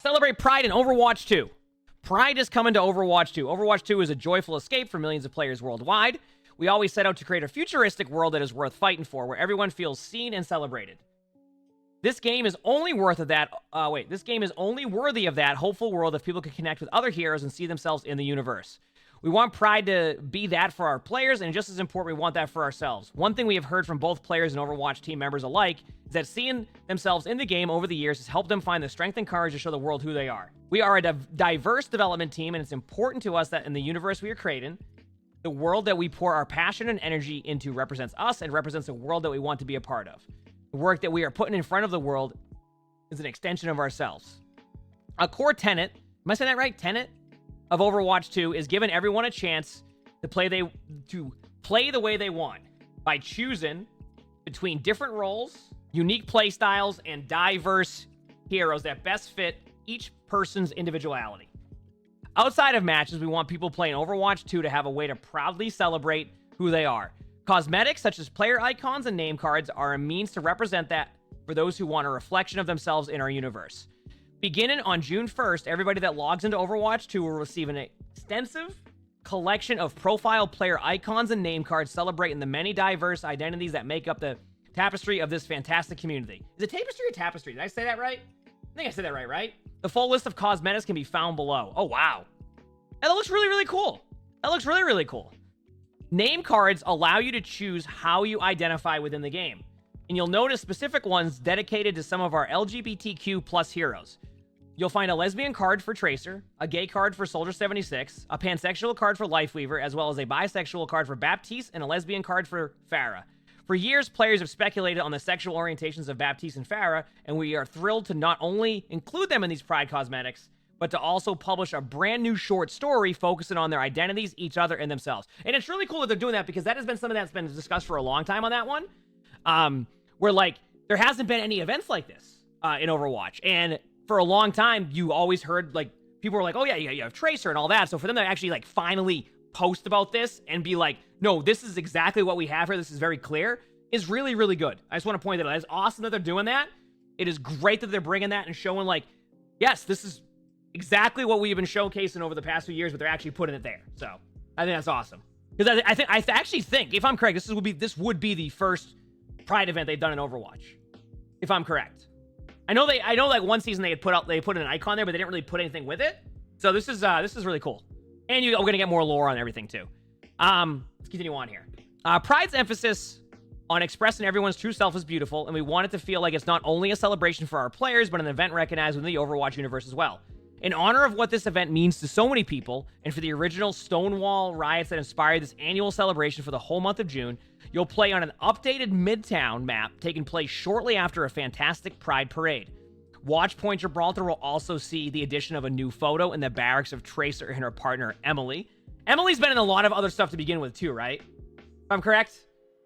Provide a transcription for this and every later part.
Celebrate Pride in Overwatch 2. Pride is coming to Overwatch 2. Overwatch 2 is a joyful escape for millions of players worldwide. We always set out to create a futuristic world that is worth fighting for, where everyone feels seen and celebrated. This game is only worth of that. This game is only worthy of that hopeful world if people can connect with other heroes and see themselves in the universe. We want Pride to be that for our players, and just as important, we want that for ourselves. One thing we have heard from both players and Overwatch team members alike is that seeing themselves in the game over the years has helped them find the strength and courage to show the world who they are. We are a diverse development team, and it's important to us that in the universe we are creating, the world that we pour our passion and energy into represents us and represents a world that we want to be a part of. The work that we are putting in front of the world is an extension of ourselves. A core tenet, am I saying that right? Tenet of Overwatch 2 is giving everyone a chance to play the way they want by choosing between different roles, unique play styles, and diverse heroes that best fit each person's individuality. Outside of matches, we want people playing Overwatch 2 to have a way to proudly celebrate who they are. Cosmetics such as player icons and name cards are a means to represent that for those who want a reflection of themselves in our universe. Beginning on June 1st, everybody that logs into Overwatch 2 will receive an extensive collection of profile player icons and name cards celebrating the many diverse identities that make up the tapestry of this fantastic community. Is it tapestry or tapestry? Did I say that right? I think I said that right? The full list of cosmetics can be found below. Oh, wow. That looks really, really cool. That looks really, really cool. Name cards allow you to choose how you identify within the game. And you'll notice specific ones dedicated to some of our LGBTQ plus heroes. You'll find a lesbian card for Tracer, a gay card for Soldier 76, a pansexual card for Lifeweaver, as well as a bisexual card for Baptiste and a lesbian card for Pharah. For years, players have speculated on the sexual orientations of Baptiste and Pharah, and we are thrilled to not only include them in these Pride cosmetics, but to also publish a brand new short story focusing on their identities, each other, and themselves. And it's really cool that they're doing that because that has been something that's been discussed for a long time on that one. Where, like, there hasn't been any events like this in Overwatch. And for a long time, you always heard, like, people were like, oh, yeah, you have Tracer and all that. So for them to actually, like, finally post about this and be like, no, this is exactly what we have here, this is very clear, is really, really good. I just want to point that out. It's awesome that they're doing that. It is great that they're bringing that and showing, like, yes, this is exactly what we've been showcasing over the past few years, but they're actually putting it there. So I think that's awesome. Because I actually think, if I'm correct, this would be the first Pride event they've done in Overwatch, if I'm correct. I know like one season they put an icon there, but they didn't really put anything with it. So this is really cool. And we're gonna get more lore on everything too. Let's continue on here. Pride's emphasis on expressing everyone's true self is beautiful, and we want it to feel like it's not only a celebration for our players, but an event recognized within the Overwatch universe as well. In honor of what this event means to so many people, and for the original Stonewall riots that inspired this annual celebration for the whole month of June, you'll play on an updated Midtown map taking place shortly after a fantastic Pride parade. Watchpoint Gibraltar will also see the addition of a new photo in the barracks of Tracer and her partner, Emily. Emily's been in a lot of other stuff to begin with too, right? If I'm correct?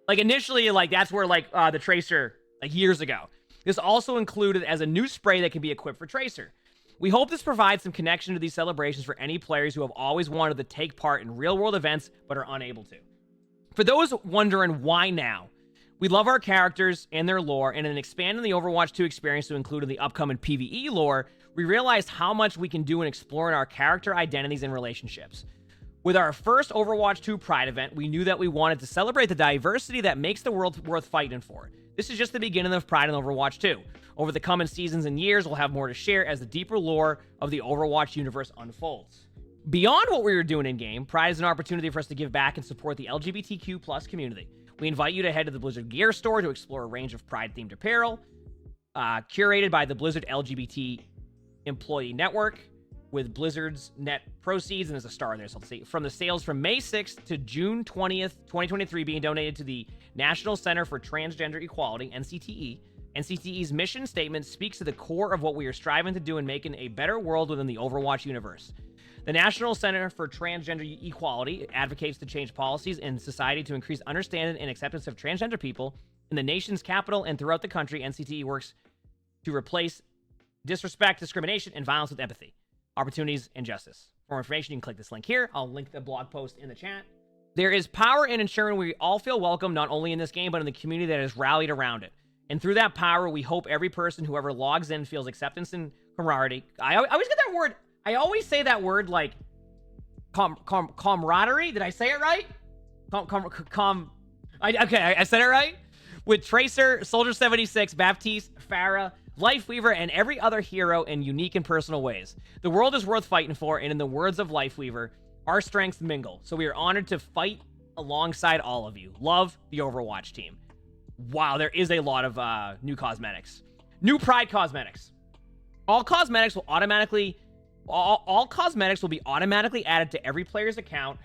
Like, initially, like, that's where, like, the Tracer, like, years ago. This also included as a new spray that can be equipped for Tracer. We hope this provides some connection to these celebrations for any players who have always wanted to take part in real-world events but are unable to. For those wondering why now, we love our characters and their lore, and in expanding the Overwatch 2 experience to include the upcoming PvE lore, we realized how much we can do in exploring our character identities and relationships. With our first Overwatch 2 Pride event, we knew that we wanted to celebrate the diversity that makes the world worth fighting for. This is just the beginning of Pride in Overwatch 2. Over the coming seasons and years, we'll have more to share as the deeper lore of the Overwatch universe unfolds. Beyond what we were doing in-game, Pride is an opportunity for us to give back and support the LGBTQ plus community. We invite you to head to the Blizzard Gear Store to explore a range of Pride-themed apparel, curated by the Blizzard LGBT Employee Network, with Blizzard's net proceeds, and there's a star there, so let's see, from the sales from May 6th to June 20th, 2023, being donated to the National Center for Transgender Equality, NCTE. NCTE's mission statement speaks to the core of what we are striving to do in making a better world within the Overwatch universe. The National Center for Transgender Equality advocates to change policies in society to increase understanding and acceptance of transgender people. In the nation's capital and throughout the country, NCTE works to replace disrespect, discrimination, and violence with empathy, opportunities, and justice. For more information, you can click this link here. I'll link the blog post in the chat. There is power in ensuring we all feel welcome, not only in this game, but in the community that has rallied around it. And through that power, we hope every person, whoever logs in, feels acceptance and camaraderie. I always get that word. I always say that word like camaraderie. Did I say it right? Okay, I said it right. With Tracer, Soldier 76, Baptiste, Pharah, Lifeweaver, and every other hero in unique and personal ways. The world is worth fighting for, and in the words of Lifeweaver, our strengths mingle. So we are honored to fight alongside all of you. Love, the Overwatch team. Wow, there is a lot of new cosmetics. New Pride cosmetics. All cosmetics will automatically... All cosmetics will be automatically added to every player's account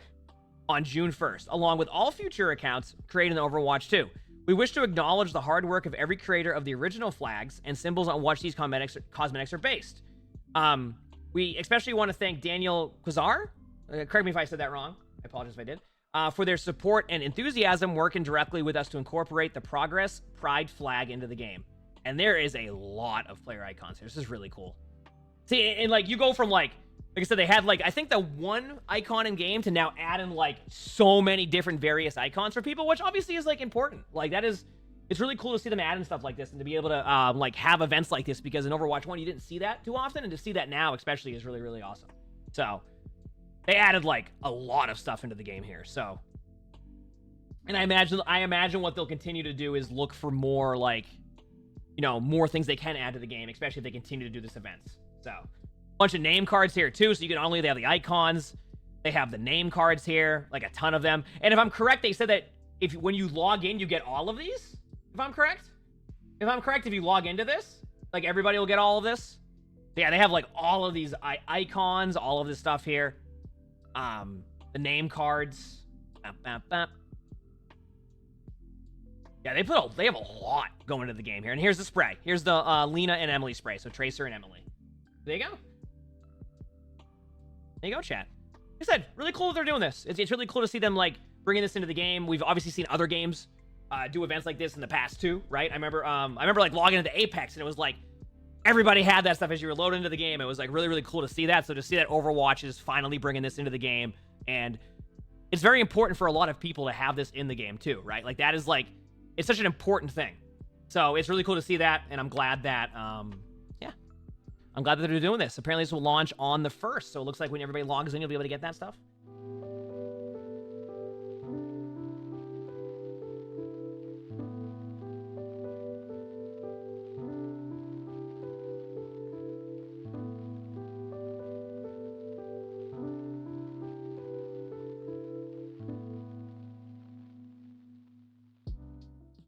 on June 1st, along with all future accounts created in Overwatch 2. We wish to acknowledge the hard work of every creator of the original flags and symbols on which these cosmetics are based. We especially want to thank Daniel Quasar, correct me if I said that wrong, I apologize if I did, for their support and enthusiasm working directly with us to incorporate the Progress Pride flag into the game. And there is a lot of player icons here. This is really cool. See, and like, you go from like I said, they had like, I think the one icon in game to now add in like so many different various icons for people, which obviously is like important. Like that is, it's really cool to see them add in stuff like this and to be able to like have events like this, because in Overwatch 1, you didn't see that too often. And to see that now, especially, is really, really awesome. So they added like a lot of stuff into the game here. So, and I imagine what they'll continue to do is look for more like, you know, more things they can add to the game, especially if they continue to do this events. So, bunch of name cards here too, so you can not only have the icons, they have the name cards here, like a ton of them. And if I'm correct, they said that if when you log in, you get all of these. If I'm correct, if you log into this, like everybody will get all of this. Yeah, they have like all of these icons, all of this stuff here. The name cards. Yeah, they have a lot going into the game here. And here's the spray. Here's the Lena and Emily spray. So Tracer and Emily. There you go. There you go, chat. Like I said, really cool that they're doing this. It's really cool to see them like bringing this into the game. We've obviously seen other games do events like this in the past too, right? I remember like logging into Apex and it was like everybody had that stuff as you were loading into the game. It was like really, really cool to see that. So to see that Overwatch is finally bringing this into the game, and it's very important for a lot of people to have this in the game too, right? Like that is like, it's such an important thing. So it's really cool to see that, and I'm glad that I'm glad that they're doing this. Apparently this will launch on the 1st, so it looks like when everybody logs in, you'll be able to get that stuff.